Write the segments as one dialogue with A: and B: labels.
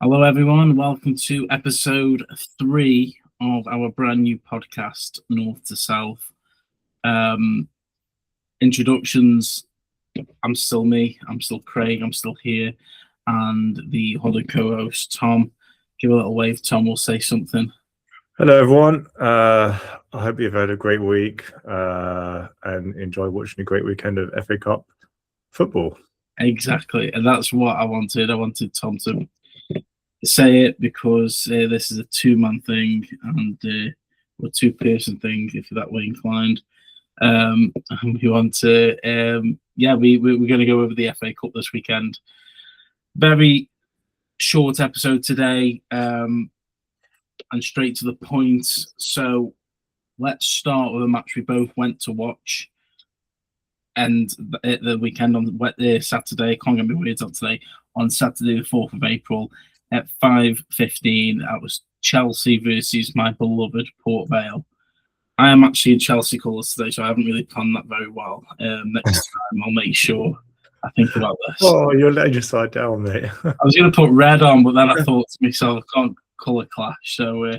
A: Hello, everyone. Welcome to episode 3 of our brand new podcast, North to South. Introductions. I'm still me. I'm still Craig. I'm still here. And the other co-host, Tom. Give a little wave. Tom will say something.
B: Hello, everyone. I hope you've had a great week and enjoy watching a great weekend of FA Cup football.
A: Exactly. And that's what I wanted. I wanted Tom to say it because this is a two-man thing and or two-person thing, if you're that way inclined. And we want to, we're going to go over the FA Cup this weekend. Very short episode today, and straight to the point. So let's start with a match we both went to watch. And the weekend on Saturday, can't get my words out today, on Saturday the 4th of April at 5:15. That was Chelsea versus my beloved Port Vale. I am actually in Chelsea colours today, so I haven't really planned that very well. Next time I'll make sure I think about this.
B: Oh, you're letting your side down, mate.
A: I was going to put red on, but then I thought to myself, I can't colour clash. So,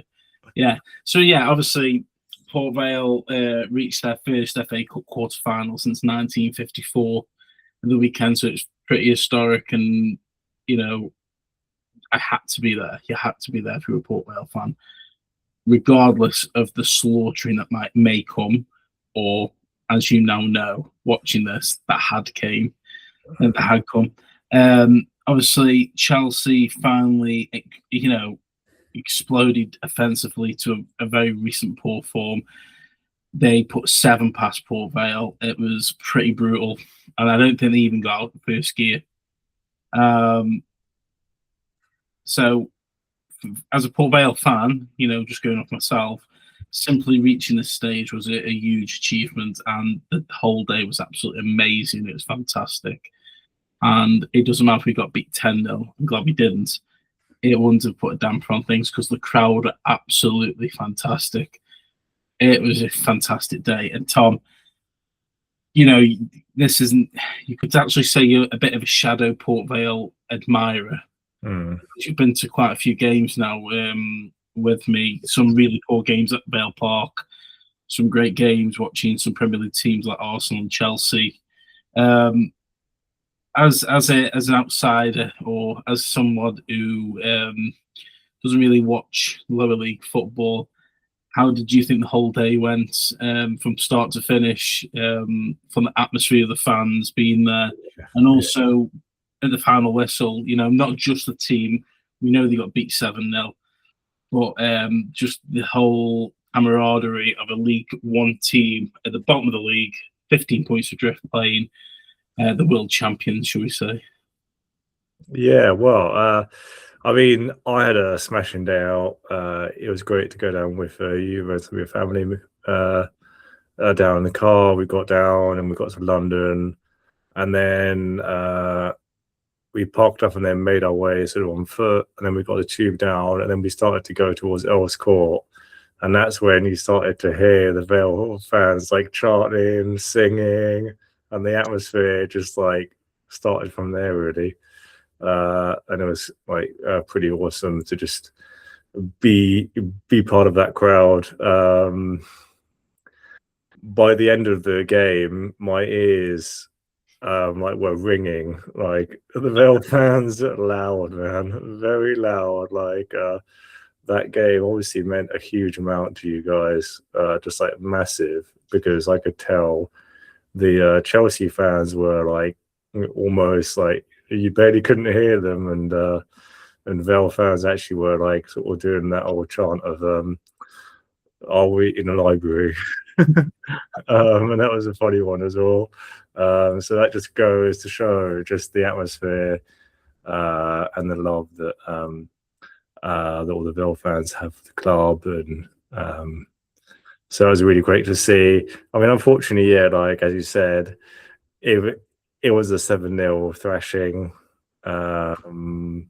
A: obviously Port Vale reached their first FA Cup quarter-final since 1954 at the weekend, so it's pretty historic and, I had to be there. You had to be there if you were a Port Vale fan, regardless of the slaughtering that may come, or as you now know, watching this, that had come. Obviously, Chelsea finally, exploded offensively to a very recent poor form. They put 7 past Port Vale. It was pretty brutal, and I don't think they even got out the first gear. So, as a Port Vale fan, just going off myself, simply reaching this stage was a huge achievement, and the whole day was absolutely amazing. It was fantastic. And it doesn't matter if we got beat 10-0. I'm glad we didn't. It wouldn't have put a damper on things because the crowd are absolutely fantastic. It was a fantastic day. And Tom, this isn't, you could actually say you're a bit of a shadow Port Vale admirer. You've been to quite a few games now with me. Some really poor games at Vale Park. Some great games watching some Premier League teams like Arsenal and Chelsea. As an outsider, or as someone who doesn't really watch lower league football, how did you think the whole day went from start to finish, from the atmosphere of the fans being there, and also at the final whistle, not just the team, we know they got beat 7-0, but just the whole camaraderie of a League One team at the bottom of the league, 15 points adrift, playing the world champions, shall we say?
B: Yeah, well, I had a smashing day out. It was great to go down with you, with your family, down in the car. We got down and we got to London, and then we parked up and then made our way sort of on foot, and then we got the tube down, and then we started to go towards Earls Court, and that's when you started to hear the Vale fans chanting, singing, and the atmosphere just started from there really, and it was pretty awesome to just be part of that crowd. By the end of the game, my ears were ringing. The Vale fans are loud, man, very loud. That game obviously meant a huge amount to you guys, just massive, because I could tell the Chelsea fans were almost you barely couldn't hear them, and Vale fans actually were sort of doing that old chant of "Are we in a library?" And that was a funny one as well. So that just goes to show just the atmosphere and the love that all the Vale fans have for the club, and so it was really great to see. Unfortunately, as you said, it was a 7-0 thrashing.
A: And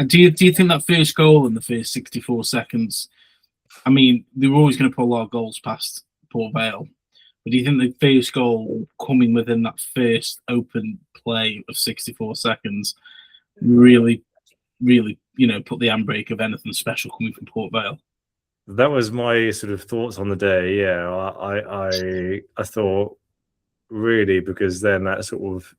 A: do you think that first goal in the first 64 seconds? They were always going to put a lot of goals past Port Vale, but do you think the first goal coming within that first open play of 64 seconds really, really, put the handbrake of anything special coming from Port Vale.
B: That was my sort of thoughts on the day. Yeah, I thought really, because then that sort of,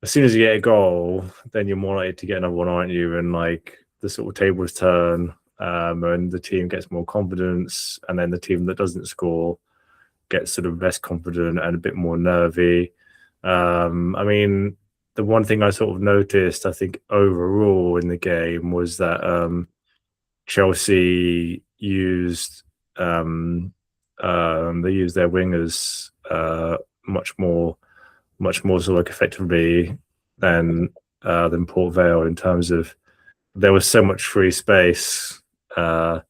B: as soon as you get a goal, then you're more likely to get another one, aren't you? And like the sort of tables turn, and the team gets more confidence, and then the team that doesn't score gets sort of less confident and a bit more nervy. I mean, the one thing I sort of noticed, I think overall in the game, was that Chelsea used they used their wingers much more sort of like effectively than Port Vale, in terms of there was so much free space for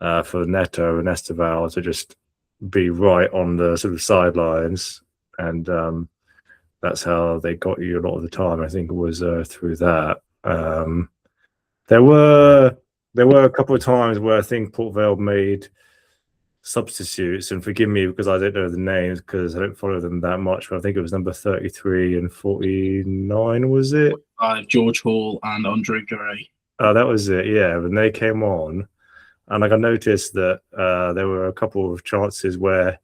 B: Neto and Esteval to just be right on the sort of sidelines, and that's how they got you a lot of the time. I think it was through that. There were a couple of times where I think Port Vale made substitutes, and forgive me because I don't know the names because I don't follow them that much, but I think it was number 33 and 49, was it?
A: George Hall and Andre Gray.
B: Oh, that was it, yeah. When they came on, and like I noticed that there were a couple of chances where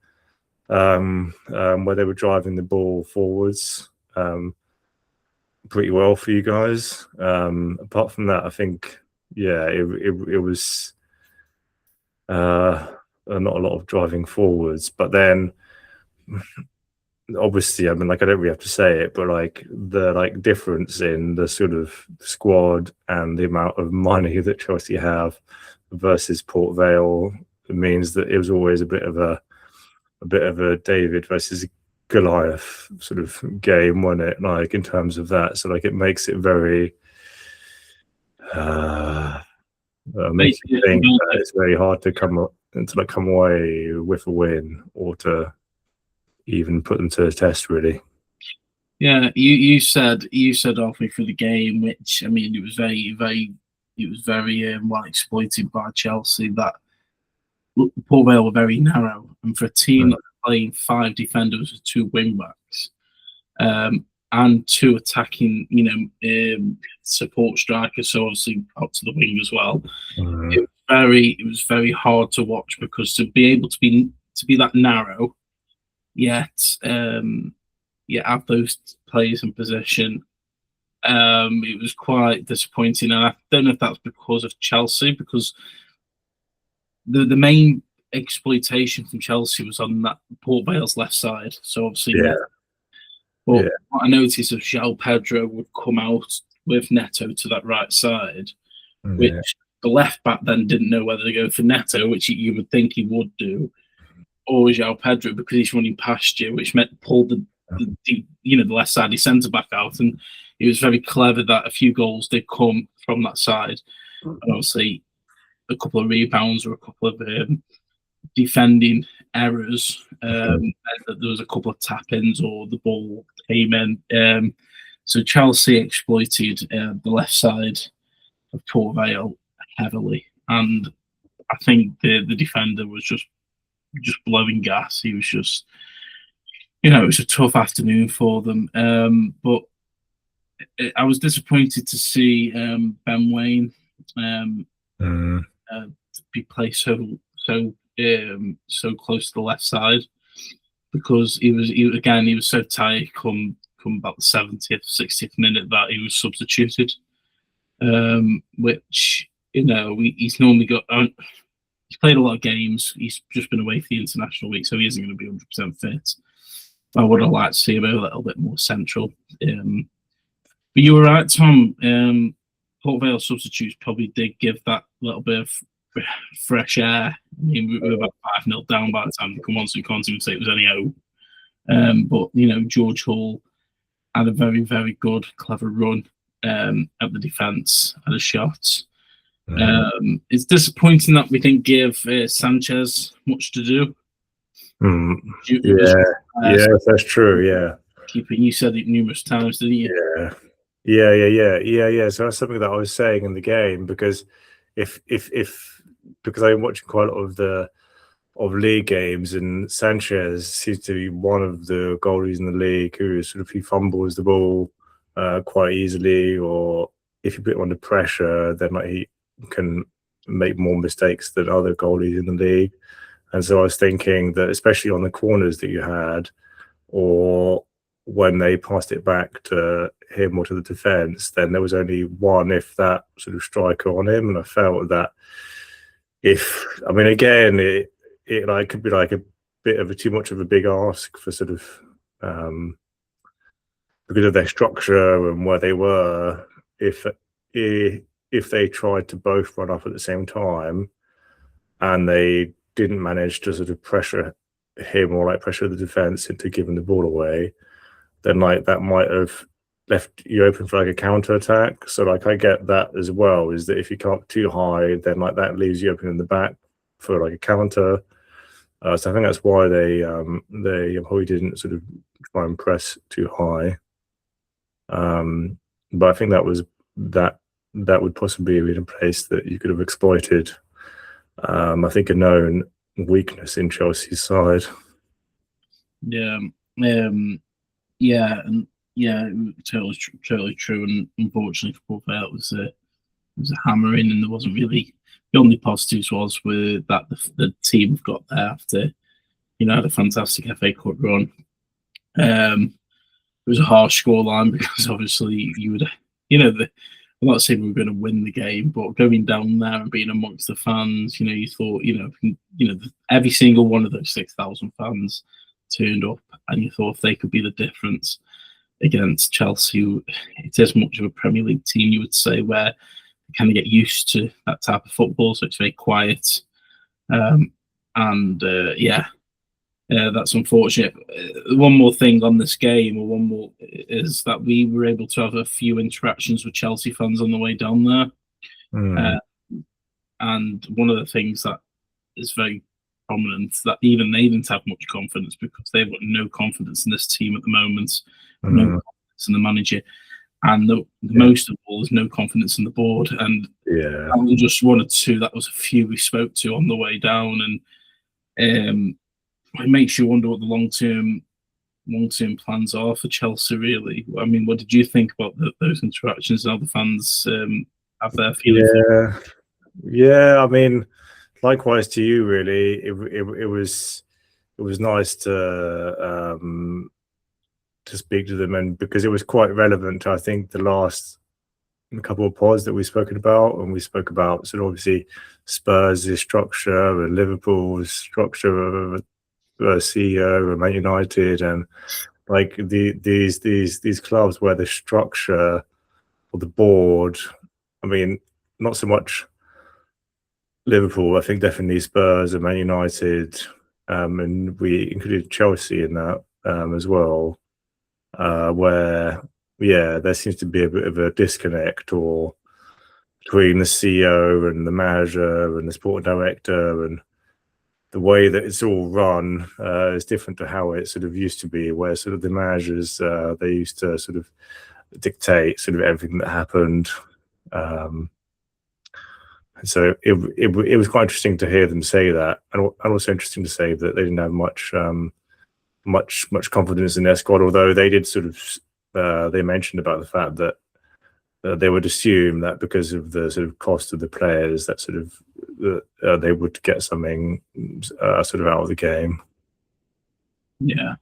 B: they were driving the ball forwards pretty well for you guys. Apart from that, I think, yeah, it was not a lot of driving forwards. But then, obviously, I mean, like, I don't really have to say it, but like the difference in the sort of squad and the amount of money that Chelsea have versus Port Vale means that it was always a bit of a David versus Goliath sort of game, wasn't it? Like, in terms of that, so like it makes it very makes you think that it's very hard to come away with a win, or to even put them to the test, really.
A: Yeah, you said halfway through the game, which, I mean, it was very well exploited by Chelsea, that Port Vale were very narrow, and for a team that playing 5 defenders with 2 wing backs, and 2 attacking, support strikers, so obviously out to the wing as well. It was very hard to watch, because to be able to be that narrow, yet have those players in position, it was quite disappointing. And I don't know if that's because of Chelsea, because the main exploitation from Chelsea was on that Port Vale's left side. So obviously, what I noticed is João Pedro would come out with Neto to that right side, which the left back then didn't know whether to go for Neto, which you would think he would do, or João Pedro, because he's running past you, which meant pull the left sided centre back out. And it was very clever that a few goals did come from that side, and obviously a couple of rebounds or a couple of defending errors. And there was a couple of tap-ins, or the ball came in. So Chelsea exploited the left side of Port Vale heavily, and I think the defender was just blowing gas. He was just, it was a tough afternoon for them. But I was disappointed to see Ben Waine be placed so close to the left side, because he was so tired come about the 70th, 60th minute that he was substituted. Which, he's normally got. He's played a lot of games. He's just been away for the international week, so he isn't going to be 100% fit. I would have liked to see him a little bit more central. But you were right, Tom. Port Vale substitutes probably did give that little bit of fresh air. I mean, we were about 5-0 down by the time they come on, so you can't even say it was any hope. But George Hall had a very, very good, clever run at the defence, had a shot. It's disappointing that we didn't give Sanchez much to do.
B: Yeah, that's true. Yeah,
A: keeping. You said it numerous times, didn't you?
B: Yeah. So that's something that I was saying in the game, because because I'm watching quite a lot of league games, and Sanchez seems to be one of the goalies in the league who sort of, he fumbles the ball quite easily, or if you put him under pressure, then like he can make more mistakes than other goalies in the league. And so I was thinking that, especially on the corners that you had, or when they passed it back to him or to the defence, then there was only one, if that, sort of striker on him. And I felt that again, it like could be like a bit of too much of a big ask for sort of because of their structure and where they were. If they tried to both run up at the same time and they didn't manage to sort of pressure him or like pressure the defense into giving the ball away, then like that might have left you open for like a counter attack. So like I get that as well, is that if you come up too high, then like that leaves you open in the back for like a counter. So I think that's why they probably didn't sort of try and press too high. But I think that would possibly be a place that you could have exploited. I think a known weakness in Chelsea's side.
A: Yeah, totally true. And unfortunately for Port Vale, it was a hammering, and there wasn't really. The only positives was with that the team got there after, had a fantastic FA Cup run. It was a harsh scoreline because obviously you would, I'm not saying we were going to win the game, but going down there and being amongst the fans, you thought, every single one of those 6,000 fans turned up, and you thought if they could be the difference against Chelsea, it's as much of a Premier League team, you would say, where you kind of get used to that type of football, so it's very quiet. That's unfortunate. One more thing on this game, is that we were able to have a few interactions with Chelsea fans on the way down there. And one of the things that is very prominent, that even they didn't have much confidence, because they've got no confidence in this team at the moment, no confidence in the manager, and most of all, there's no confidence in the board. And I was just one or two. That was a few we spoke to on the way down, and it makes you wonder what the long-term plans are for Chelsea, really. I mean, what did you think about those interactions and how the fans have their feelings?
B: Yeah. I mean, likewise to you, really. It was nice to speak to them, and because it was quite relevant to, I think, the last couple of pods that we've spoken about, and we spoke about sort of obviously Spurs' structure and Liverpool's structure of CEO and Man United, and like these clubs where the structure or the board, I mean, not so much Liverpool, I think definitely Spurs and Man United, and we included Chelsea in that as well, where there seems to be a bit of a disconnect or between the CEO and the manager and the sport director, and the way that it's all run is different to how it sort of used to be, where sort of the managers, they used to sort of dictate sort of everything that happened. So it was quite interesting to hear them say that, and also interesting to say that they didn't have much confidence in their squad, although they did sort of they mentioned about the fact that they would assume that because of the sort of cost of the players, that sort of they would get something sort of out of the game.
A: Yeah.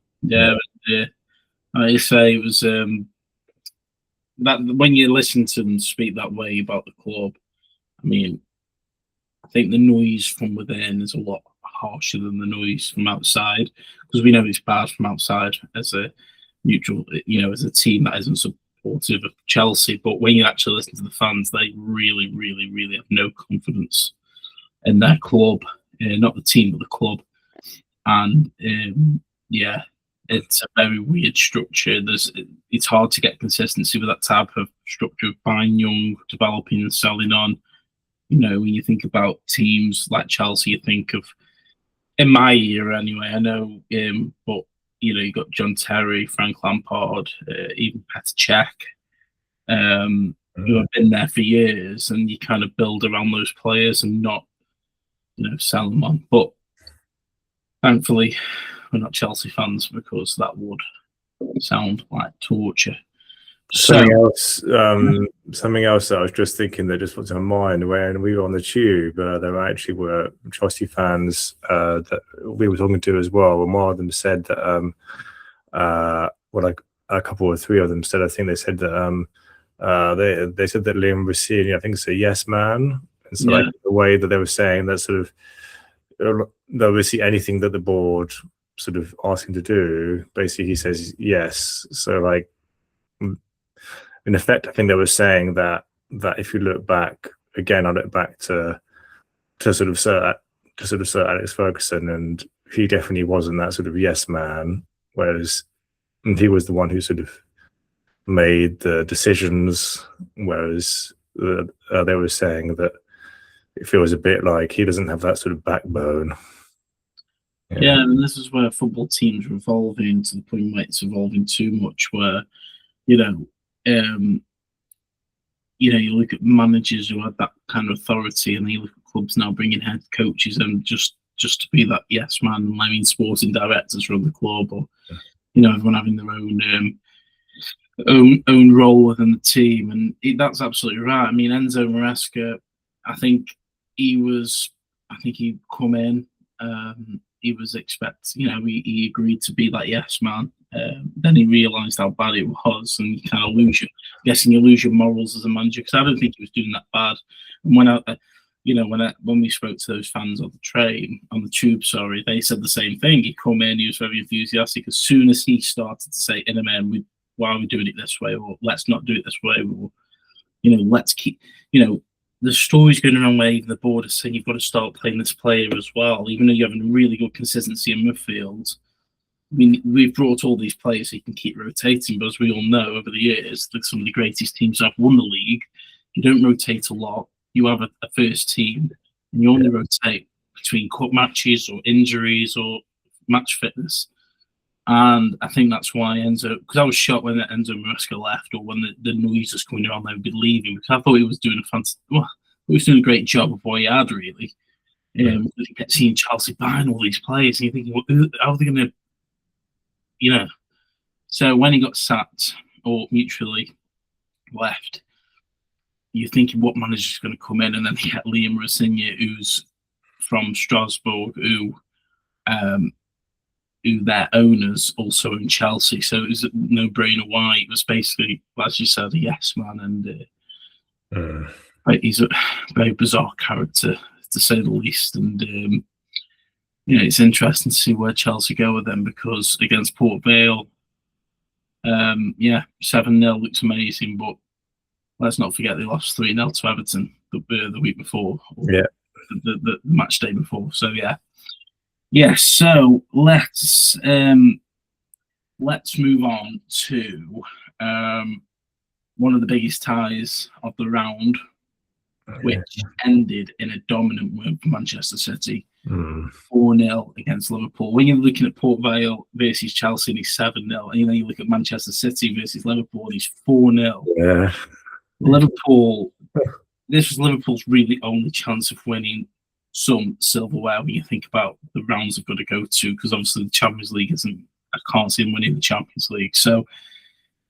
A: I say it was that when you listen to them speak that way about the club, I mean, I think the noise from within is a lot harsher than the noise from outside, because we know it's bad from outside as a neutral, as a team that isn't supportive of Chelsea. But when you actually listen to the fans, they really, really, really have no confidence in their club, not the team, but the club. And it's a very weird structure. It's hard to get consistency with that type of structure of buying young, developing and selling on. When you think about teams like Chelsea, you think of, in my era anyway, I know, but you got John Terry, Frank Lampard, even Petr Cech, who have been there for years, and you kind of build around those players and not, sell them on. But thankfully, we're not Chelsea fans, because that would sound like torture.
B: Something else that I was just thinking that just went to my mind when we were on the tube. There actually were Chelsea fans that we were talking to as well, and one of them said that like a couple or three of them said, I think they said that they said that Liam Rossini, I think, is a yes man, and so like the way that they were saying that sort of they'll obviously anything that the board sort of ask him to do, basically he says yes. So like, in effect, I think they were saying that if you look back again, I look back to sort of Sir Alex Ferguson, and he definitely wasn't that sort of yes man, whereas he was the one who sort of made the decisions, whereas they were saying that it feels a bit like he doesn't have that sort of backbone.
A: Yeah, and this is where football teams are evolving to the point where it's evolving too much, where you look at managers who had that kind of authority, and then you look at clubs now bringing head coaches and just to be that yes man. I mean, sporting directors run the club, or everyone having their own role within the team, and that's absolutely right. I mean, Enzo Maresca, I think he'd come in. He was he agreed to be that yes man. Then he realised how bad it was, and you kind of lose your morals as a manager, because I don't think he was doing that bad. And when we spoke to those fans on the tube, they said the same thing. He come in, he was very enthusiastic. As soon as he started to say, why are we doing it this way, or let's not do it this way, or let's keep, the story's going around where even the board is saying you've got to start playing this player as well, even though you're having a really good consistency in midfield. I mean, we've brought all these players so you can keep rotating, but as we all know over the years, that some of the greatest teams have won the league. You don't rotate a lot. You have a first team, and you only rotate between cup matches or injuries or match fitness. And I think that's why because I was shocked when Enzo Maresca left, or when the noise was coming around they would be leaving, because I thought he was doing a great job of what he had, really. You kept seeing Chelsea buying all these players, and you're thinking, well, how are they going to, So when he got sacked or mutually left, you're thinking what manager's going to come in, and then he had Liam Rossini, who's from Strasbourg, who their owners also own Chelsea, so it was a no-brainer why it was basically, as you said, a yes man, and he's a very bizarre character, to say the least, and it's interesting to see where Chelsea go with them, because against Port Vale, 7-0 looks amazing, but let's not forget they lost 3-0 to Everton the week before, the match day before, so so let's move on to one of the biggest ties of the round, which ended in a dominant win for Manchester City, 4-0 against Liverpool. When you're looking at Port Vale versus Chelsea, and he's 7-0, and then you look at Manchester City versus Liverpool, and he's 4-0.
B: Yeah,
A: Liverpool. This was Liverpool's really only chance of winning some silverware when you think about the rounds they've got to go to, because obviously the Champions League I can't see them winning the Champions League. So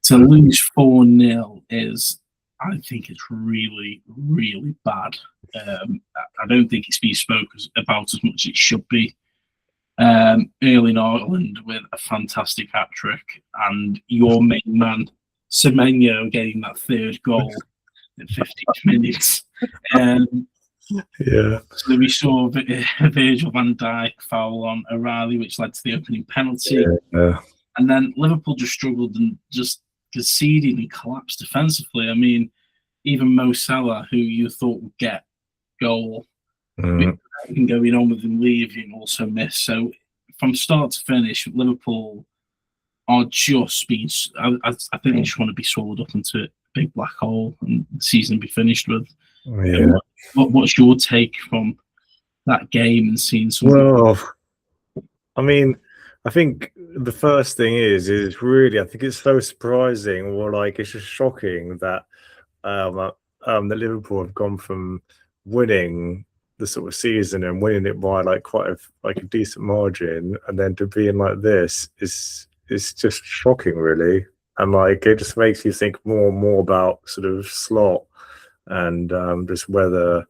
A: to lose 4-0 I think it's really, really bad. I don't think it's been spoken about as much as it should be. Erling Haaland with a fantastic hat-trick, and your main man, Semenyo, getting that third goal in 50 minutes. So we saw Virgil van Dijk foul on O'Reilly, which led to the opening penalty. And then Liverpool just struggled and just conceded and collapsed defensively. I mean, even Mo Salah, who you thought would get goal, even going on with him leaving, also missed. So from start to finish, Liverpool are just being, I think they just want to be swallowed up into a big black hole and the season be finished with. What's your take from that game and seeing something?
B: Well, I mean, I think the first thing is really, I think it's so surprising, or like it's just shocking that the Liverpool have gone from winning the sort of season and winning it by like quite a decent margin, and then to being like this is just shocking, really. and like it just makes you think more and more about sort of Slot and just whether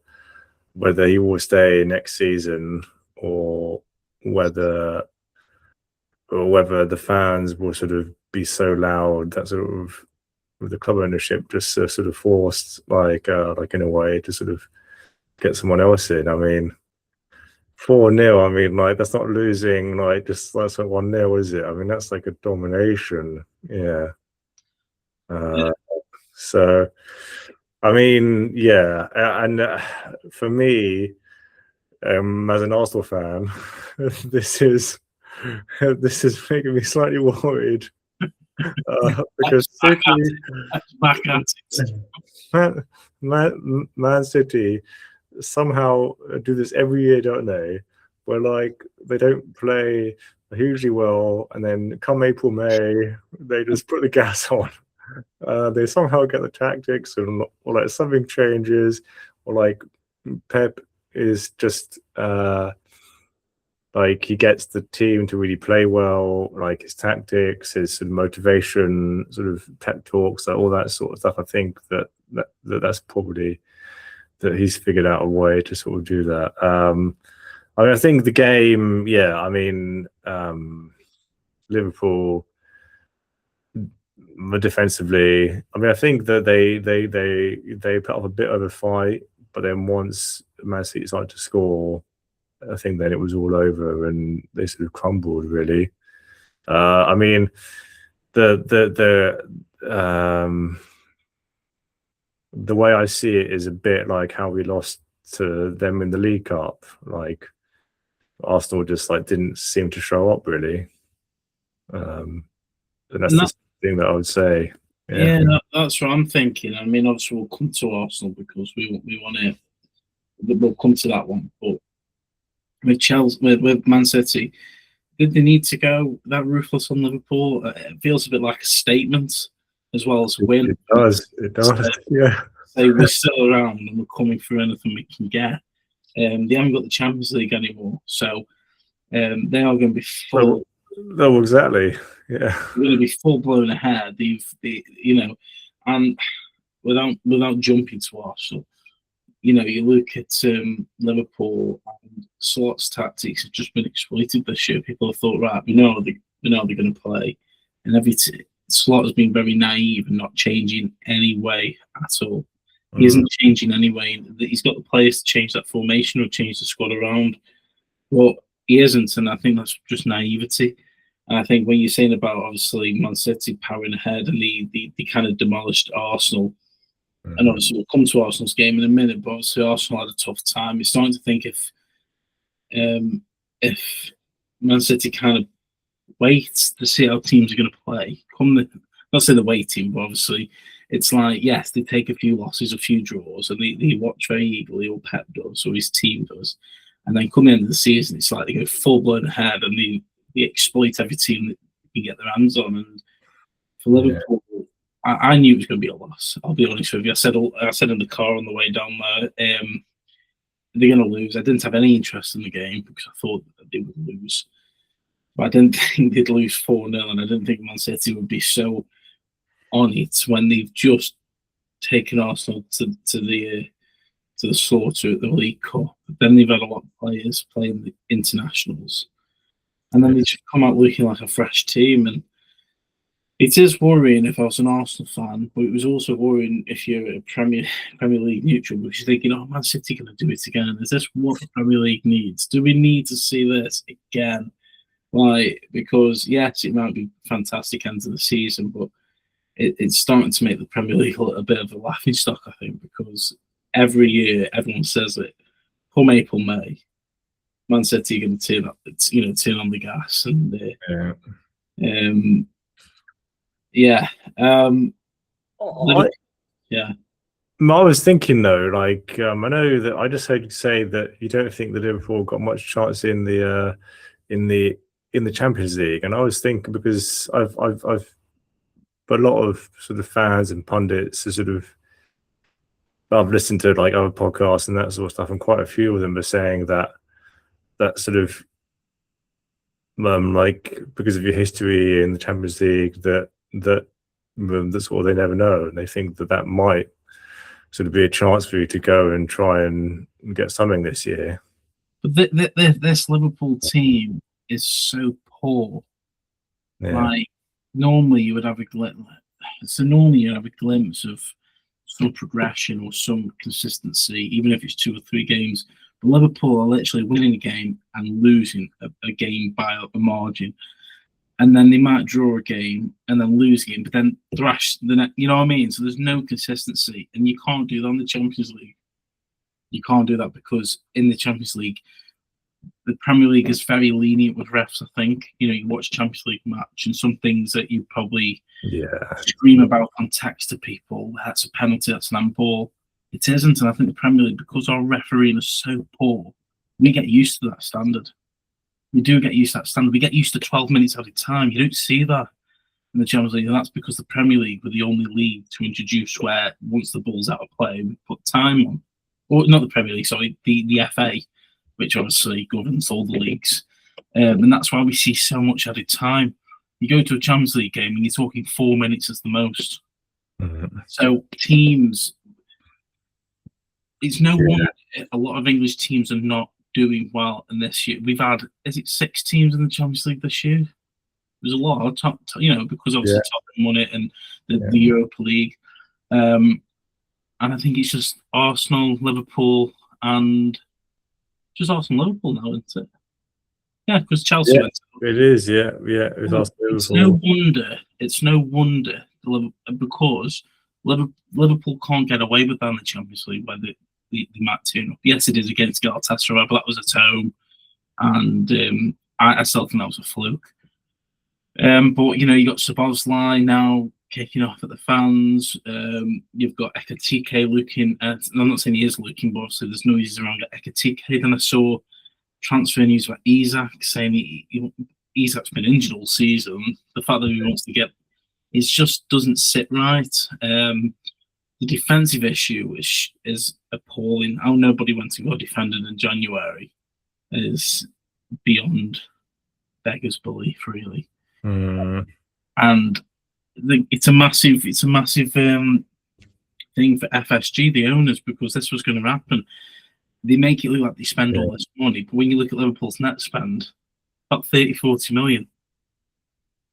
B: he will stay next season or whether the fans will sort of be so loud that sort of the club ownership just sort of forced like in a way to sort of get someone else in. I mean, 4-0, I mean, like that's not losing like just that's like 1-0, is it? I mean, that's like a domination. Yeah. So I mean, yeah, and for me, as an Arsenal fan, this is making me slightly worried because City,
A: back at it.
B: Man City somehow do this every year, don't they? Where like they don't play hugely well, and then come April, May, they just put the gas on. They somehow get the tactics, or like something changes, or like Pep is just like he gets the team to really play well, like his tactics, his sort of motivation, sort of pep talks, like all that sort of stuff. I think that's probably that he's figured out a way to sort of do that. I mean, I think the game, yeah. I mean, Liverpool defensively. I mean, I think that they put up a bit of a fight, but then once Man City started to score, I think then it was all over and they sort of crumbled really. I mean, the way I see it is a bit like how we lost to them in the League Cup. Like Arsenal just like didn't seem to show up really. And that's the thing that I would say.
A: Yeah, that's what I'm thinking. I mean, obviously we'll come to Arsenal because we want to. We'll come to that one, but with Chelsea, with Man City, did they need to go that ruthless on Liverpool? It feels a bit like a statement as well as a win.
B: It does. Yeah.
A: Say we're still around and we're coming for anything we can get. They haven't got the Champions League anymore, so they are going to be full.
B: No, exactly. Yeah,
A: they're going to be full blown ahead. And without jumping to Arsenal, you look at Liverpool and Slot's tactics have just been exploited this year. People have thought, right, we know they're going to play, and Slot has been very naive and not changing any way at all. He isn't changing anyway. He's got the players to change that formation or change the squad around, but he isn't, and I think that's just naivety. And I think when you're saying about obviously Man City powering ahead and they kind of demolished Arsenal. And obviously we'll come to Arsenal's game in a minute, but obviously Arsenal had a tough time. You're starting to think if Man City kind of wait to see how teams are going to play, not say the waiting, but obviously it's like, yes, they take a few losses, a few draws, and they watch very eagerly, or Pep does, or his team does. And then come the end of the season, it's like they go full blown ahead and they exploit every team that they can get their hands on. And for Liverpool, I knew it was going to be a loss. I'll be honest with you. I said in the car on the way down there, they're going to lose. I didn't have any interest in the game because I thought that they would lose. But I didn't think they'd lose 4-0, and I didn't think Man City would be so on it when they've just taken Arsenal to the slaughter at the League Cup. Then they've had a lot of players playing the internationals, and then they just come out looking like a fresh team. And it is worrying if I was an Arsenal fan, but it was also worrying if you're a Premier League neutral, because you're thinking, oh, Man City going to do it again. Is this what the Premier League needs? Do we need to see this again? Because yes, it might be fantastic end of the season, but it's starting to make the Premier League a bit of a laughing stock, I think, because every year everyone says it. Come April, May, Man City are going to turn on the gas, and
B: I was thinking though, like I know that I just heard you say that you don't think that Liverpool got much chance in the Champions League, and I was thinking because I've a lot of sort of fans and pundits are sort of, I've listened to like other podcasts and that sort of stuff, and quite a few of them are saying that sort of like because of your history in the Champions League that that's all they never know, and they think that might sort of be a chance for you to go and try and get something this year.
A: But this Liverpool team is so poor.
B: Yeah.
A: Like normally you would have a glimpse. So normally you have a glimpse of some progression or some consistency, even if it's 2 or 3 games. But Liverpool are literally winning a game and losing a game by a margin, and then they might draw a game and then lose a game, but then thrash the next. You know what I mean? So there's no consistency, and you can't do that in the Champions League. You can't do that because in the Champions League, the Premier League is very lenient with refs. I think you watch a Champions League match, and some things that you probably scream about on text to people. That's a penalty. That's an handball. It isn't, and I think the Premier League, because our refereeing is so poor, we get used to that standard. We do get used to that standard. We get used to 12 minutes at a time. You don't see that in the Champions League, and that's because the Premier League were the only league to introduce where once the ball's out of play, we put time on. Or not the Premier League, sorry, the FA, which obviously governs all the leagues. And that's why we see so much added time. You go to a Champions League game and you're talking 4 minutes as the most.
B: Mm-hmm.
A: So teams, it's no wonder a lot of English teams are not doing well in this year. We've had, is it 6 teams in the Champions League this year? There's a lot of top, because obviously Tottenham won it and the Europa League. And I think it's just Arsenal, Liverpool, and just Arsenal, Liverpool now, isn't it? Yeah, because Chelsea went to
B: it is, yeah.
A: It's no wonder because Liverpool can't get away with that in the Champions League where they might turn up. Yes, it is against Galatasaray, but that was at home, and I still think that was a fluke. But you got Szoboszlai now kicking off at the fans. You've got Ekitike looking at. I'm not saying he is looking, but obviously there's noises around Ekitike. Then I saw transfer news about Isak saying Isak's been injured all season. The fact that he wants to get, it just doesn't sit right. The defensive issue is appalling. How nobody went to go defending in January is beyond beggars' belief, really. And it's a massive thing for FSG, the owners, because this was going to happen. They make it look like they spend all this money, but when you look at Liverpool's net spend, about 30-40 million.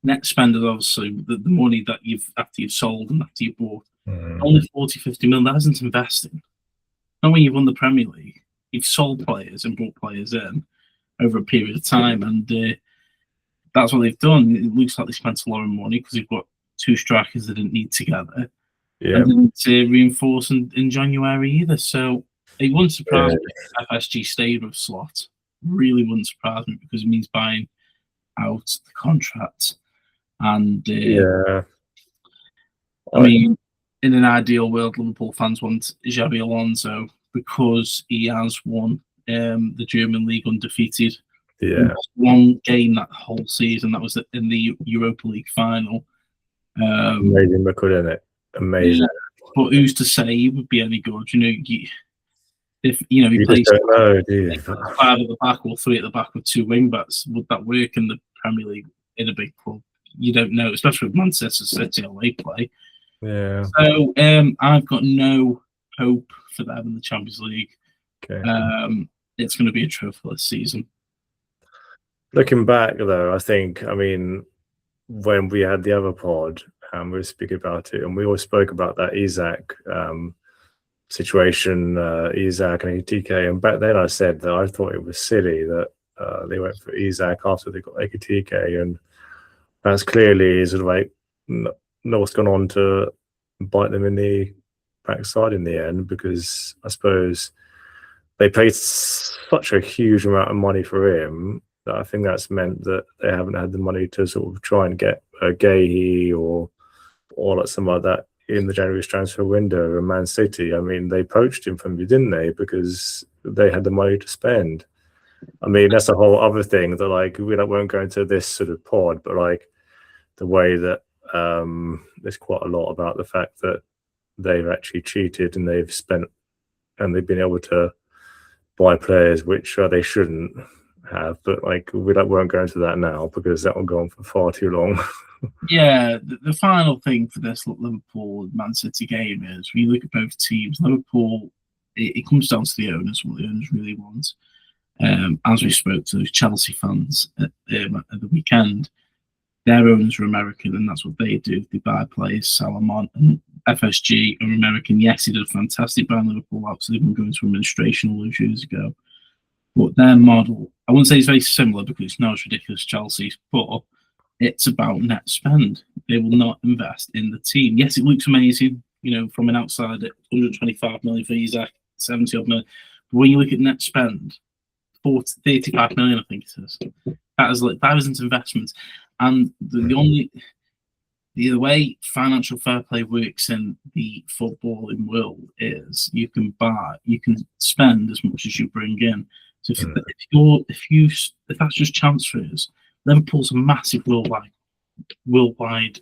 A: Net spend is obviously the money that after you've sold and after you've bought. Only 40-50 million. That isn't investing. And when you've won the Premier League, you've sold players and brought players in over a period of time, and that's what they've done. It looks like they spent a lot of money because they've got 2 strikers they didn't need together. And didn't reinforce in January either. So it wouldn't surprise me if FSG stayed with Slot. Really wouldn't surprise me because it means buying out the contract. And I mean, in an ideal world, Liverpool fans want Xabi Alonso because he has won the German league undefeated. One game that whole season, that was in the Europa League final.
B: Amazing record, isn't it? Amazing.
A: Yeah, but who's to say he would be any good? If he plays 5 at the back or 3 at the back with 2 wing backs, would that work in the Premier League in a big club? You don't know, especially with Manchester City how they play.
B: Yeah.
A: So I've got no hope for them in the Champions League. It's going to be a trophyless season.
B: Looking back, though, when we had the other pod and we were speaking about it, and we always spoke about that Isak situation, Isak and Ekitike, and back then I said that I thought it was silly that they went for Isak after they got Ekitike, and that's clearly sort of like what's gone on to bite them in the backside in the end, because I suppose they paid such a huge amount of money for him that I think that's meant that they haven't had the money to sort of try and get a Gahey or like something like that in the January transfer window. And Man City, I mean, they poached him from you, didn't they? Because they had the money to spend. I mean, that's a whole other thing that, like, we won't go into this sort of pod, but like the way that there's quite a lot about the fact that they've actually cheated and they've spent and they've been able to buy players which they shouldn't have. But like we won't go into that now because that will go on for far too long.
A: Yeah, the final thing for this Liverpool Man City game is when you look at both teams, Liverpool, it comes down to the owners, what the owners really want. As we spoke to those Chelsea fans at the weekend, their owners are American, and that's what they do. They buy players, sell them on, and FSG are American. Yes, he did a fantastic buying Liverpool out, so they've been going to administration all those years ago. But their model, I wouldn't say it's very similar because it's not as ridiculous as Chelsea's, but it's about net spend. They will not invest in the team. Yes, it looks amazing, from an outside at 125 million for Isaac, 70 odd million. But when you look at net spend, 35 million, I think it is. That is like thousands of investments. And the way financial fair play works in the footballing world is you can spend as much as you bring in. So if that's just transfers, Liverpool's a massive worldwide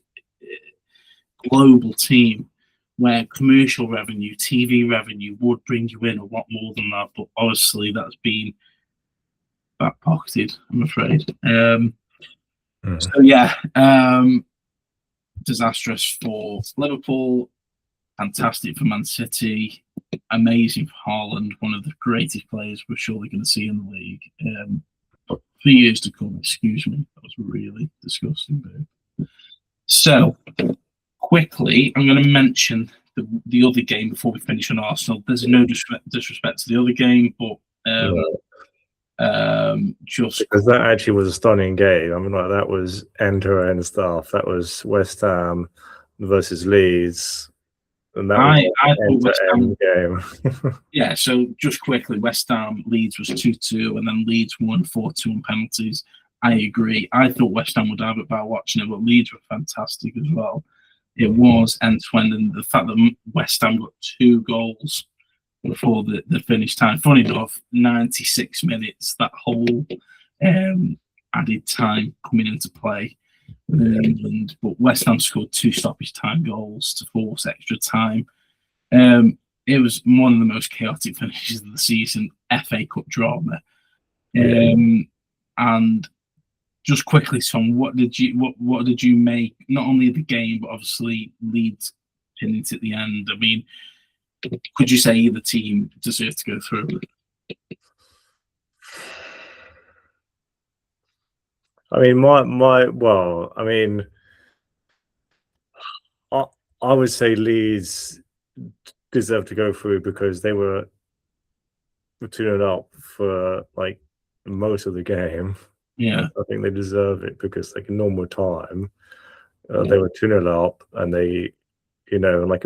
A: global team where commercial revenue, TV revenue would bring you in a lot more than that. But obviously that's been back-pocketed, I'm afraid. So yeah, disastrous for Liverpool, fantastic for Man City, amazing for Haaland, one of the greatest players we're surely going to see in the league. But for years to come, excuse me, that was really disgusting. So, quickly, I'm going to mention the other game before we finish on Arsenal. There's no disrespect to the other game, but just
B: because that actually was a stunning game. I mean, like that was end-to-end stuff. That was West Ham versus Leeds. And that was an end-to-end game.
A: Yeah, so just quickly, West Ham, Leeds was 2-2, and then Leeds won 4-2 on penalties. I agree. I thought West Ham would have it by watching it, but Leeds were fantastic as well. It was end-to-end, and the fact that West Ham got 2 goals before the finish time. Funny enough, 96 minutes, that whole added time coming into play. England, but West Ham scored 2 stoppage time goals to force extra time. It was one of the most chaotic finishes of the season, FA Cup drama. And just quickly, Tom, what did you make? Not only the game, but obviously Leeds pinning it at the end. I mean, could you say either team deserved to go through?
B: I mean, I would say Leeds deserve to go through because they were 2-0 up for like most of the game.
A: Yeah,
B: I think they deserve it because like in normal time, they were 2-0 up, and they, like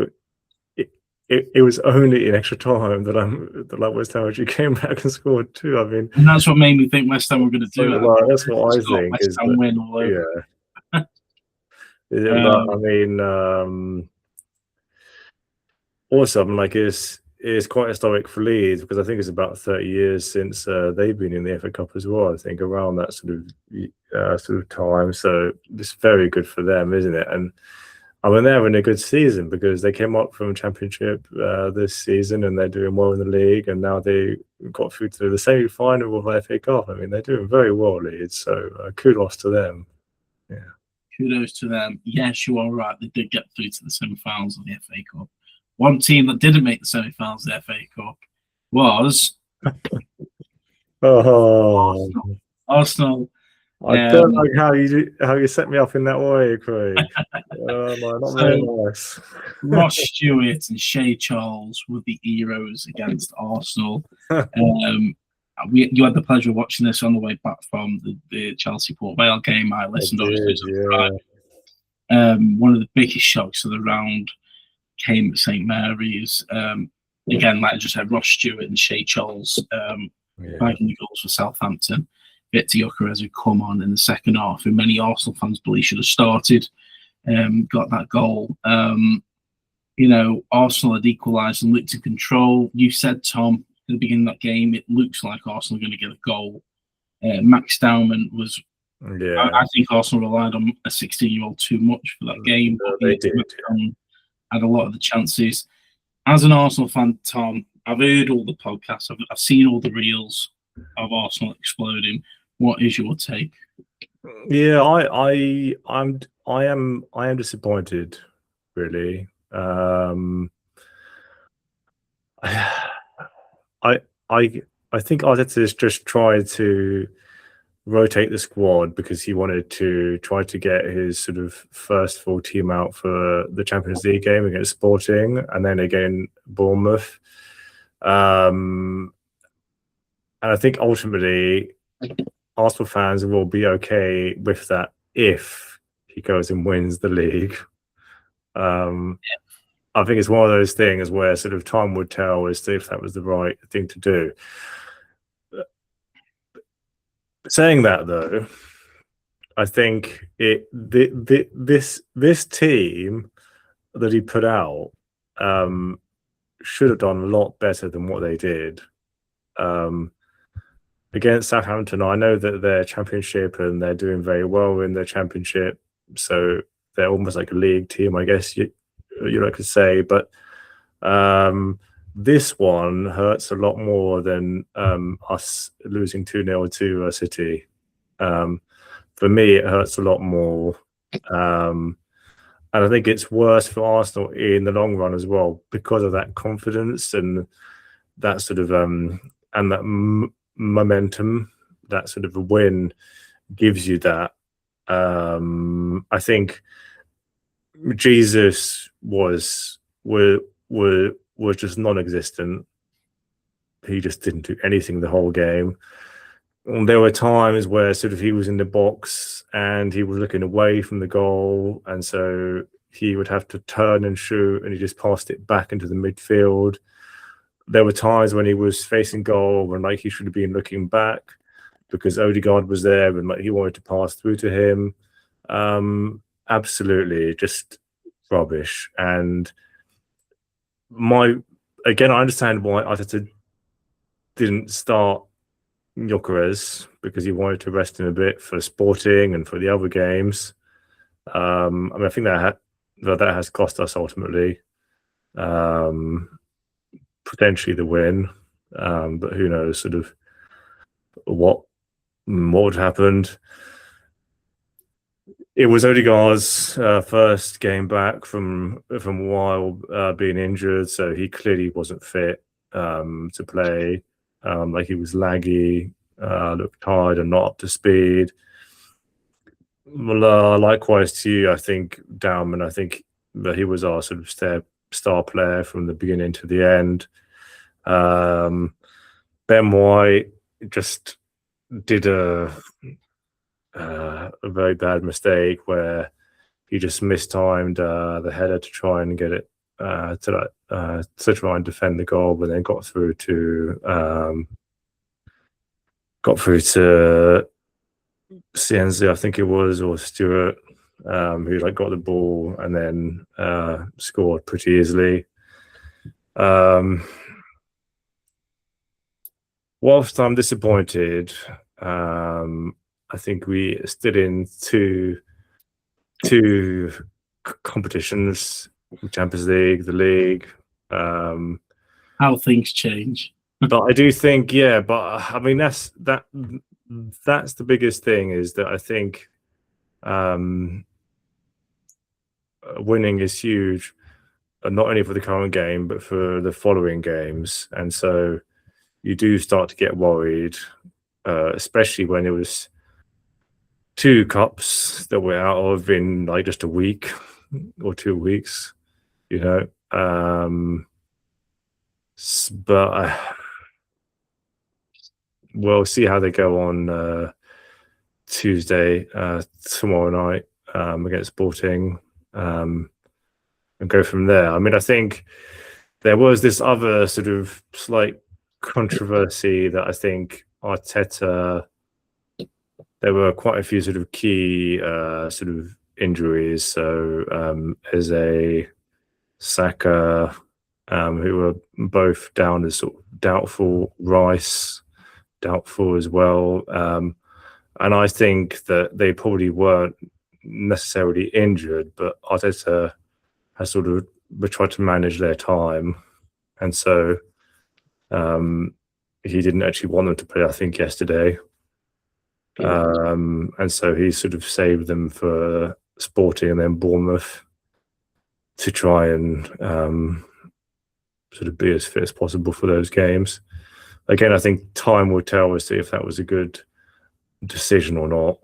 B: it was only in extra time that West Ham actually came back and scored 2. I mean,
A: and that's what made me think West Ham were going to do it.
B: That's what I think.
A: West Ham win all over.
B: Yeah. I mean, also, I mean, like it's quite historic for Leeds because I think it's about 30 years since they've been in the FA Cup as well. I think around that sort of time. So it's very good for them, isn't it? And I mean, they're having a good season because they came up from Championship this season and they're doing well in the league, and now they got through to the semi-final of the FA Cup. I mean, they're doing very well, Leeds. So kudos to them. Yeah,
A: kudos to them. Yes, you are right. They did get through to the semi-finals of the FA Cup. One team that didn't make the semi-finals of the FA Cup was Arsenal.
B: I don't like how you set me up in that way, Craig. Not very nice.
A: Ross Stewart and Shea Charles were the heroes against Arsenal. You had the pleasure of watching this on the way back from the Chelsea Port Vale game. I listened to one of the biggest shocks of the round came at St Mary's. Again, like I just said, Ross Stewart and Shea Charles bagging the goals for Southampton. Victor Gyökeres had come on in the second half, and many Arsenal fans believe should have started. Got that goal. Arsenal had equalised and looked in control. You said, Tom, at the beginning of that game, it looks like Arsenal are going to get a goal. Max Dowman was. I think Arsenal relied on a 16-year-old too much for that game.
B: They did.
A: Had a lot of the chances. As an Arsenal fan, Tom, I've heard all the podcasts. I've seen all the reels of Arsenal exploding. What is your take?
B: Yeah, I am disappointed, really. I I I think Arteta's just tried to rotate the squad because he wanted to try to get his sort of first full team out for the Champions League game against Sporting and then again Bournemouth. And I think ultimately Arsenal fans will be okay with that if he goes and wins the league. I think it's one of those things where sort of time would tell as to if that was the right thing to do. Saying that though, I think this team that he put out should have done a lot better than what they did. Against Southampton, I know that they're championship and they're doing very well in their championship, so they're almost like a league team, I guess you could say. But this one hurts a lot more than us losing 2-0 to City. For me, it hurts a lot more. And I think it's worse for Arsenal in the long run as well because of that confidence and that sort of and that momentum, that sort of a win gives you that. I think Jesus was just non-existent. He just didn't do anything the whole game. And there were times where sort of he was in the box and he was looking away from the goal, and so he would have to turn and shoot, and he just passed it back into the midfield. There were times when he was facing goal and like he should have been looking back because Odegaard was there and like he wanted to pass through to him. Absolutely, just rubbish. And again, I understand why Arteta didn't start Gyökeres because he wanted to rest him a bit for Sporting and for the other games. I mean, I think that has cost us ultimately, potentially the win, but who knows sort of what would happened. It was Odegaard's first game back from a while being injured, so he clearly wasn't fit to play. Like he was laggy, looked tired and not up to speed. Likewise to you, I think Dowman. I think that he was our sort of star player from the beginning to the end. Ben White just did a very bad mistake where he just mistimed the header to try and get it to try and defend the goal, but then got through to Cienzi, I think it was, or Stewart, who like got the ball and then scored pretty easily. Whilst I'm disappointed, I think we stood in two competitions, Champions League, the league.
A: How things change.
B: But I do think, yeah, but I mean that's the biggest thing, is that I think winning is huge, not only for the current game but for the following games, and so you do start to get worried, especially when it was 2 cups that we're out of in like just a week or 2 weeks, you know. But we'll see how they go on Tuesday, tomorrow night, against Sporting, and go from there. I mean, I think there was this other sort of slight controversy that I think Arteta, there were quite a few sort of key sort of injuries. So Eze, Saka, who were both down as sort of doubtful, Rice doubtful as well. And I think that they probably weren't necessarily injured, but Arteta has sort of tried to manage their time. And so he didn't actually want them to play, I think, yesterday. And so he sort of saved them for Sporting and then Bournemouth to try and sort of be as fit as possible for those games. Again, I think time will tell as to if that was a good decision or not.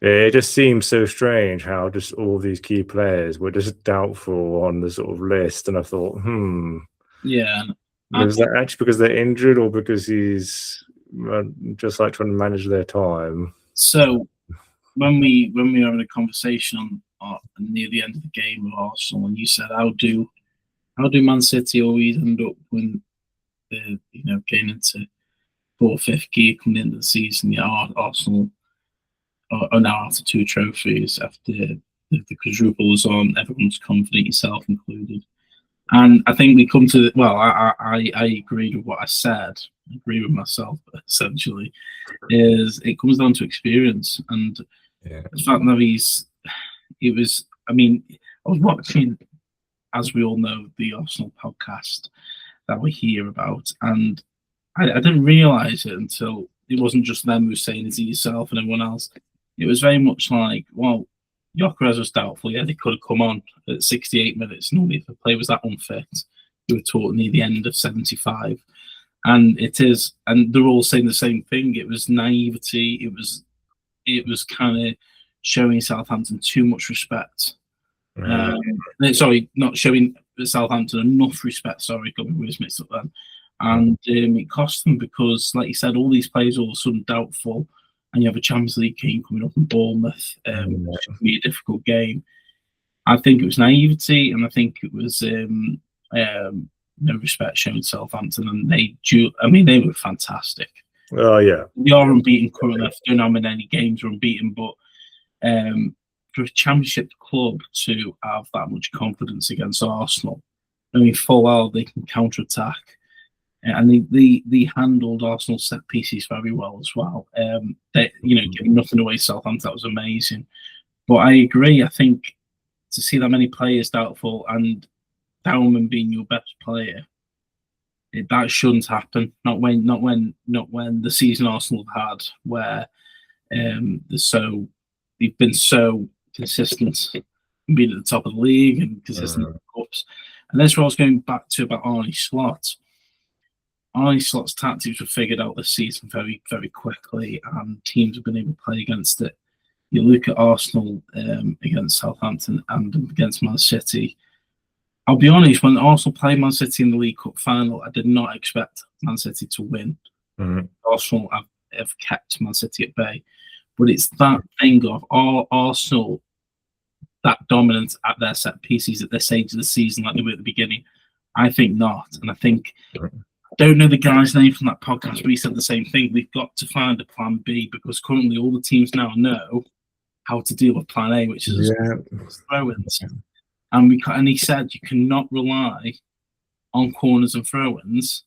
B: It just seems so strange how just all these key players were just doubtful on the sort of list, and I thought,
A: Yeah.
B: was that actually because they're injured or because he's just like trying to manage their time?
A: So when we were having a conversation on near the end of the game with Arsenal, and you said, how do Man City always end up when they're getting into fourth, fifth gear coming into the season? Yeah, Arsenal are now after 2 trophies after the quadruple was on. Everyone's confident, yourself included. And I think we come to I agreed with what I said. I agree with myself essentially. Is it comes down to experience and the fact that I was watching, as we all know, the Arsenal podcast that we hear about, and I didn't realise it until it wasn't just them who were saying it to yourself and everyone else. It was very much like, well, Gyökeres was doubtful. Yeah, they could have come on at 68 minutes. Normally, if a player was that unfit, they were taught near the end of 75. And it is, and they're all saying the same thing. It was naivety. It was kind of showing Southampton too much respect. Sorry, not showing Southampton enough respect. Sorry, got my words mixed up then. And it cost them because, like you said, all these players are all of a sudden doubtful, and you have a Champions League game coming up in Bournemouth, which should be a difficult game. I think it was naivety, and I think it was no respect shown Southampton, and they were fantastic.
B: Oh yeah,
A: they are unbeaten currently. I don't know how many games are unbeaten, but for a Championship club to have that much confidence against Arsenal, I mean, full well they can counter attack. And they handled Arsenal set pieces very well as well. Giving nothing away Southampton, that was amazing. But I agree. I think to see that many players doubtful and Bauman being your best player, that shouldn't happen. Not when the season Arsenal have had, where they've been so consistent, being at the top of the league and consistent in the cups. And that's what I was going back to about Arne Slot. Arne Slot's tactics were figured out this season very, very quickly, and teams have been able to play against it. You look at Arsenal against Southampton and against Man City. I'll be honest, when Arsenal played Man City in the League Cup final, I did not expect Man City to win. Arsenal have kept Man City at bay. But it's that thing of Arsenal, that dominance at their set pieces at this stage of the season like they were at the beginning. I think not. And I think... I don't know the guy's name from that podcast, but he said the same thing. We've got to find a plan B because currently all the teams now know how to deal with plan A, which is throw-ins. And he said you cannot rely on corners and throw-ins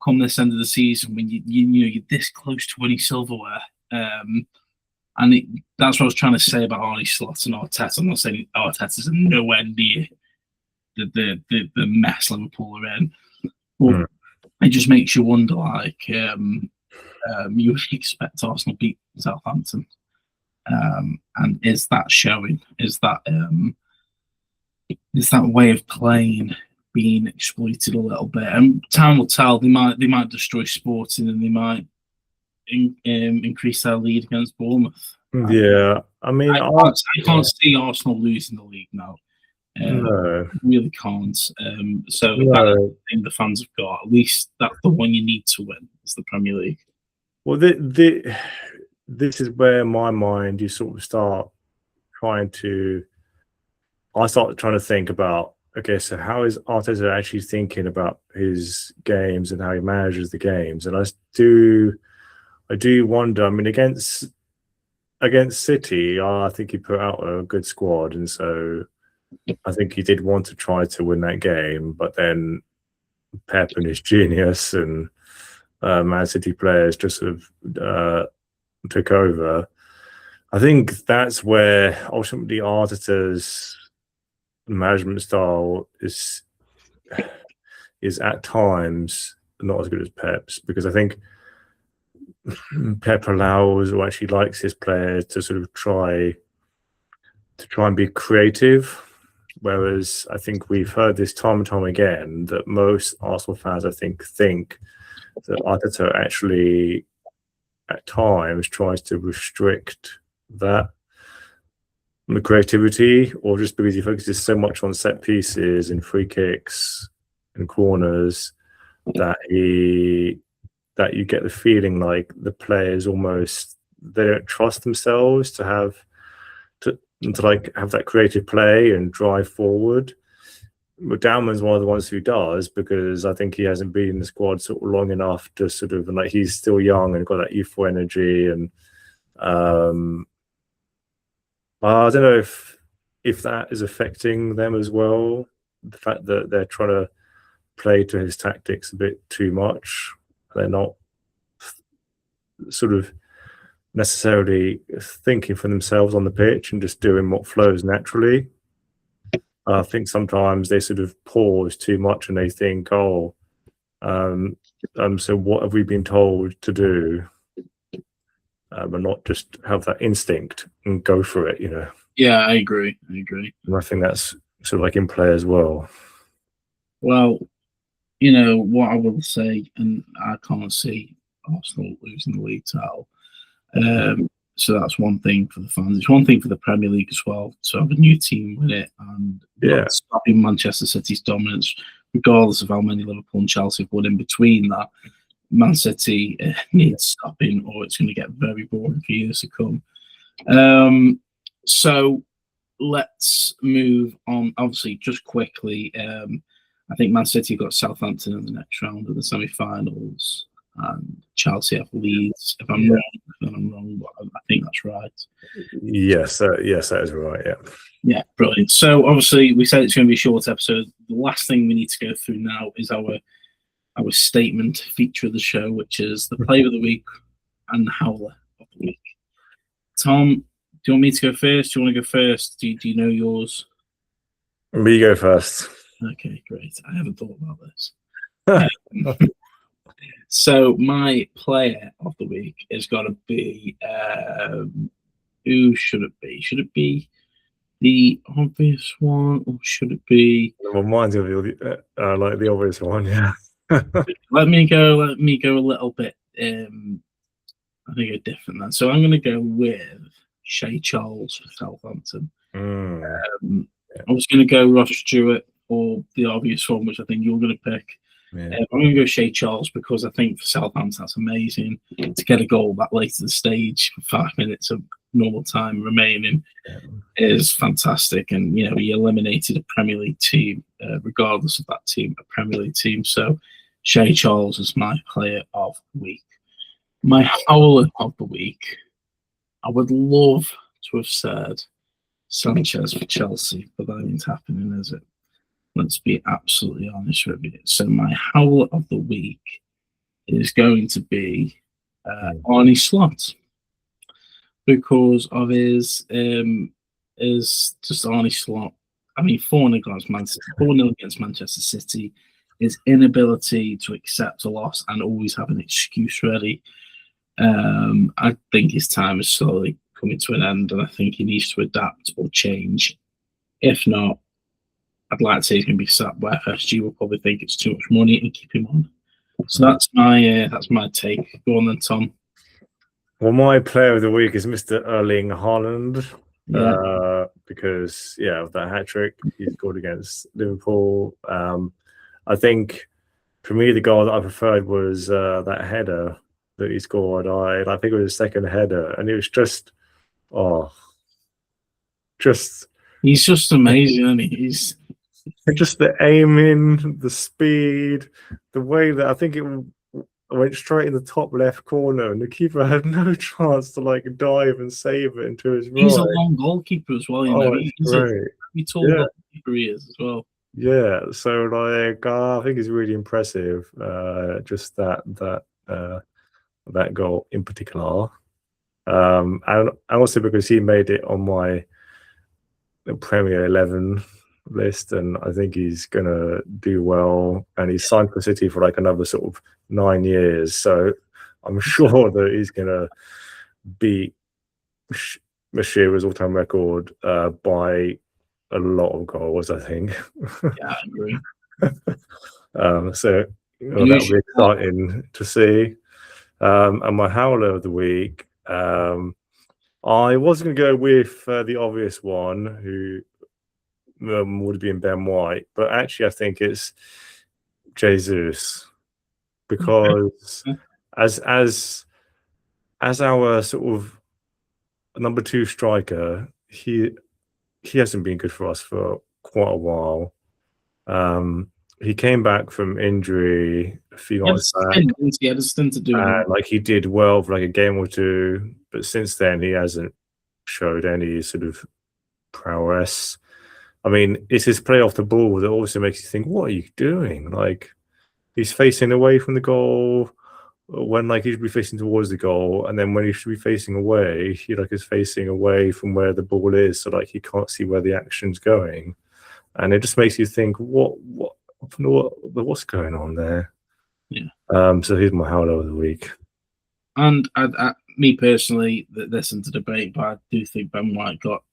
A: come this end of the season when you're this close to winning silverware. That's what I was trying to say about Arne Slot and Arteta. I'm not saying Arteta's nowhere near the mess Liverpool are in. But it just makes you wonder, like, you would expect Arsenal beat Southampton. And is that showing? Is that way of playing being exploited a little bit? And time will tell. They might destroy Sporting and they might increase their lead against Bournemouth.
B: Yeah, I mean, I
A: can't see Arsenal losing the league now.
B: No,
A: really can't. That's the thing the fans have got. At least that's the one you need to win. Is the Premier League.
B: Well, this is where my mind you sort of start trying to. I start trying to think about. Okay, so how is Arteta actually thinking about his games and how he manages the games? And I do wonder. I mean, against City, I think he put out a good squad, and so. I think he did want to try to win that game, but then Pep and his genius and Man City players just sort of took over. I think that's where ultimately Arteta's management style is at times not as good as Pep's, because I think Pep allows or actually likes his players to sort of try and be creative. Whereas I think we've heard this time and time again that most Arsenal fans, I think that Arteta actually at times tries to restrict that the creativity, or just because he focuses so much on set pieces and free kicks and corners that you get the feeling like the players almost they don't trust themselves to have that creative play and drive forward. But Downman's one of the ones who does, because I think he hasn't been in the squad sort of long enough to sort of, and like he's still young and got that youthful energy. And I don't know if that is affecting them as well. The fact that they're trying to play to his tactics a bit too much. They're not sort of necessarily thinking for themselves on the pitch and just doing what flows naturally. I think sometimes they sort of pause too much and they think, so what have we been told to do? And not just have that instinct and go for it,
A: Yeah, I agree.
B: And I think that's sort of like in play as well.
A: Well, what I will say, and I can't see Arsenal losing the league title. So that's one thing for the fans. It's one thing for the Premier League as well to have a new team win it and not stopping Manchester City's dominance, regardless of how many Liverpool and Chelsea have won in between that. Man City needs stopping, or it's going to get very boring for years to come. So let's move on. Obviously, just quickly, I think Man City got Southampton in the next round of the semi-finals. And Chelsea have Leeds. If I'm wrong, but I think that's right.
B: Yes, that is right.
A: Yeah, brilliant. So obviously, we said it's going to be a short episode. The last thing we need to go through now is our statement feature of the show, which is the player of the week and the howler of the week. Tom, do you want me to go first? Do you want to go first? Do you know yours?
B: Me go first.
A: Okay, great. I haven't thought about this. So my player of the week is got to be who should it be? Should it be the obvious one, or should it be?
B: Well, mine's gonna be like the obvious one, yeah.
A: Let me go a little bit. I think a different then. So I'm going to go with Shea Charles for Southampton. I was going to go Ross Stewart or the obvious one, which I think you're going to pick.
B: Yeah.
A: I'm going to go Shea Charles because I think for Southampton that's amazing to get a goal that late in the stage for 5 minutes of normal time remaining is fantastic. And he eliminated a Premier League team, regardless of that team, a Premier League team. So Shea Charles is my player of the week. My howler of the week, I would love to have said Sanchez for Chelsea, but that ain't happening, is it? Let's be absolutely honest with you. So my howler of the week is going to be Arnie Slot, because of his just Arnie Slot. I mean, 4-0 against Manchester City, his inability to accept a loss and always have an excuse ready. I think his time is slowly coming to an end, and I think he needs to adapt or change. If not, I'd like to say he's going to be sat where FSG will probably think it's too much money and keep him on. So that's my take. Go on then, Tom.
B: Well, my player of the week is Mr. Erling Haaland, because of that hat trick he scored against Liverpool. I think for me the goal that I preferred was that header that he scored. I think it was his second header, and it was
A: he's just amazing, isn't he? He's
B: just the aiming, the speed, the way that I think it went straight in the top left corner, and the keeper had no chance to dive and save it into his right.
A: He's a long goalkeeper as well. He's
B: great.
A: a tall goalkeeper he is as well.
B: Yeah, so I think it's really impressive. Just that goal in particular, and also because he made it on my Premier 11 list, and I think he's gonna do well. And he's signed for City for another sort of 9 years, so I'm sure that he's going to beat Shearer's all-time record by a lot of goals, I think.
A: Yeah, I agree.
B: So that'll be exciting to see. And my howler of the week, I was going to go with the obvious one, who would have been Ben White, but actually I think it's Jesus, because as our sort of number 2 striker, he hasn't been good for us for quite a while. He came back from injury a few months back.
A: He had a stint to do
B: and like he did well for like a game or two, but since then he hasn't showed any sort of prowess. I mean, it's his play off the ball that also makes you think, what are you doing? Like, he's facing away from the goal when like he should be facing towards the goal, and then when he should be facing away, he like is facing away from where the ball is, so like he can't see where the action's going, and it just makes you think, what's going on there?
A: Yeah.
B: So here's my howler of the week.
A: And me personally, this isn't a debate, but I do think Ben White got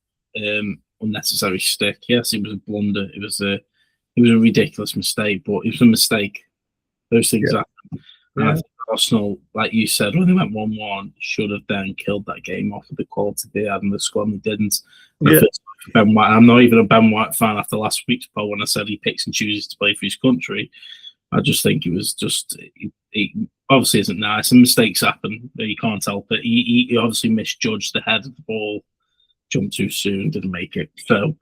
A: unnecessary stick. Yes, it was a blunder. It was a ridiculous mistake, but it was a mistake. Those things happen. And I think Arsenal, like you said, when they went 1-1, should have then killed that game off with the quality they had in the squad, and they didn't. Ben White, I'm not even a Ben White fan after last week's poll when I said he picks and chooses to play for his country. I just think it was just, he obviously isn't nice, and mistakes happen. You can't help it. He obviously misjudged the head of the ball, jumped too soon, didn't make it. So,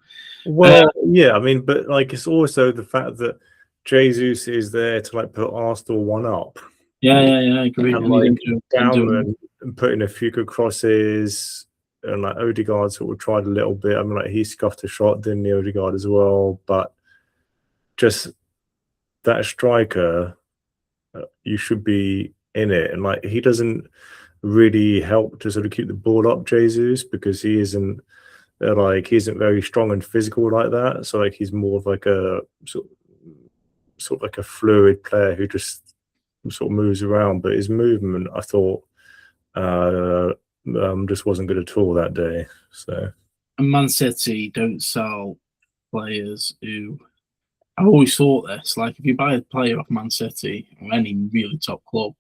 B: I mean, but like it's also the fact that Jesus is there to like put Arsenal 1 up.
A: Yeah, I agree.
B: And like down and putting a few good crosses, and like Odegaard sort of tried a little bit. I mean, like he scuffed a shot, didn't he, Odegaard as well? But just that striker, you should be in it, and like he doesn't really help to sort of keep the ball up, Jesus, because he isn't very strong and physical like that. So like he's more of like a sort of like a fluid player who just sort of moves around, but his movement, I thought, just wasn't good at all that day. So,
A: and Man City don't sell players who. I always thought this, like if you buy a player off Man City or any really top club,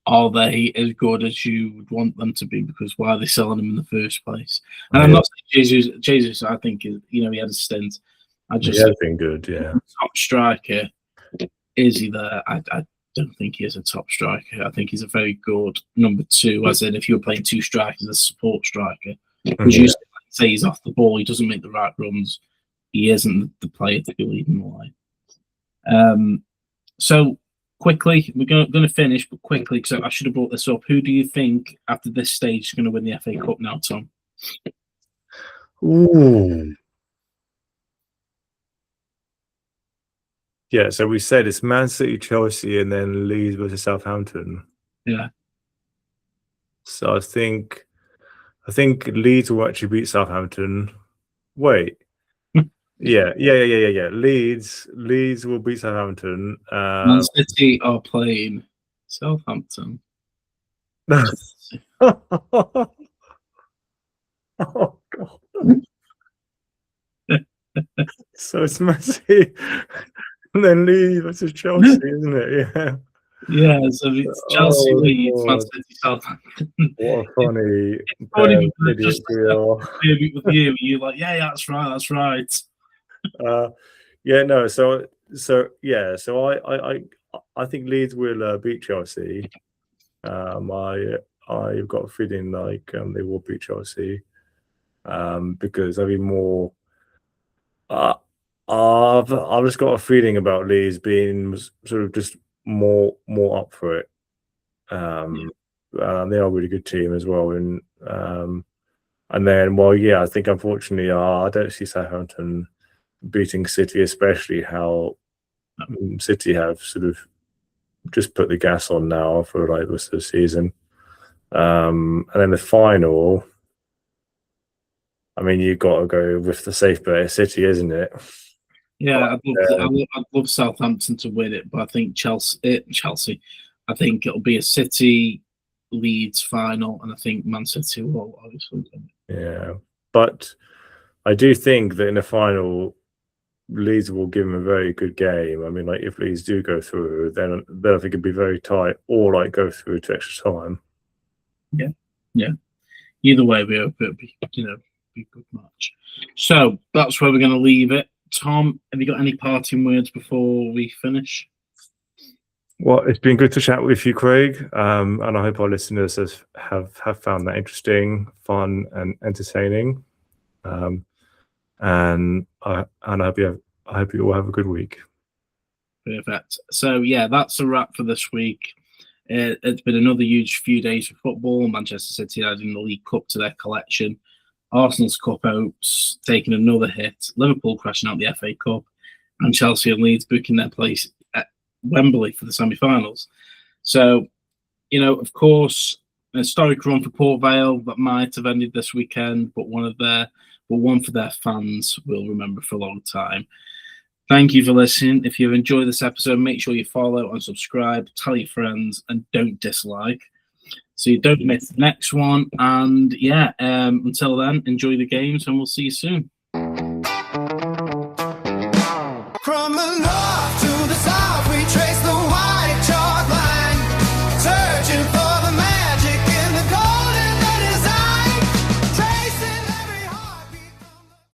A: are they as good as you would want them to be? Because why are they selling them in the first place? And I'm not saying Jesus, I think, he had a stint.
B: He has been good,
A: top striker, is he there? I don't think he is a top striker. I think he's a very good number 2, as in if you were playing 2 strikers, a support striker. Because you say he's off the ball, he doesn't make the right runs. He isn't the player to be leading the line. So quickly, we're going to finish, but quickly, because I should have brought this up. Who do you think after this stage is going to win the FA Cup now, Tom?
B: Ooh. Yeah, so we said it's Man City, Chelsea, and then Leeds versus Southampton.
A: Yeah.
B: So I think Leeds will actually beat Southampton. Wait. Yeah. Leeds will beat Southampton.
A: Man City are playing Southampton.
B: Oh God. So it's Man City and then Leeds versus Chelsea, isn't it? Yeah.
A: Yeah, so it's Chelsea, Leeds, Man City, Southampton.
B: What a funny
A: idiot with you. You're like, yeah, that's right.
B: I think Leeds will beat Chelsea. I've got a feeling like they will beat Chelsea because I've been more. I've just got a feeling about Leeds being sort of just more up for it. They are a really good team as well, and then I think unfortunately I don't see Southampton beating City, especially how City have sort of just put the gas on now for like the rest of the season. And then the final, I mean, you've got to go with the safe bet, City, isn't it?
A: Yeah, I'd love Southampton to win it, but I think Chelsea. I think it'll be a City Leeds final, and I think Man City will obviously.
B: Yeah, but I do think that in the final, Leeds will give them a very good game. I mean, like if Leeds do go through, then I think it'd be very tight, or like go through to extra time.
A: Yeah. Either way, we hope it'll be be a good match. So that's where we're going to leave it. Tom, have you got any parting words before we finish?
B: Well, it's been good to chat with you, Craig, and I hope our listeners have found that interesting, fun, and entertaining. And I hope you all have a good week.
A: Perfect. So yeah, that's a wrap for this week. It's been another huge few days for football. Manchester City adding the League Cup to their collection. Arsenal's Cup hopes taking another hit. Liverpool crashing out the FA Cup, and Chelsea and Leeds booking their place at Wembley for the semi-finals. So, of course, a historic run for Port Vale that might have ended this weekend, but one for their fans will remember for a long time. Thank you for listening. If you've enjoyed this episode, make sure you follow and subscribe, tell your friends, and don't dislike, so you don't miss the next one. And yeah, until then, enjoy the games, and we'll see you soon.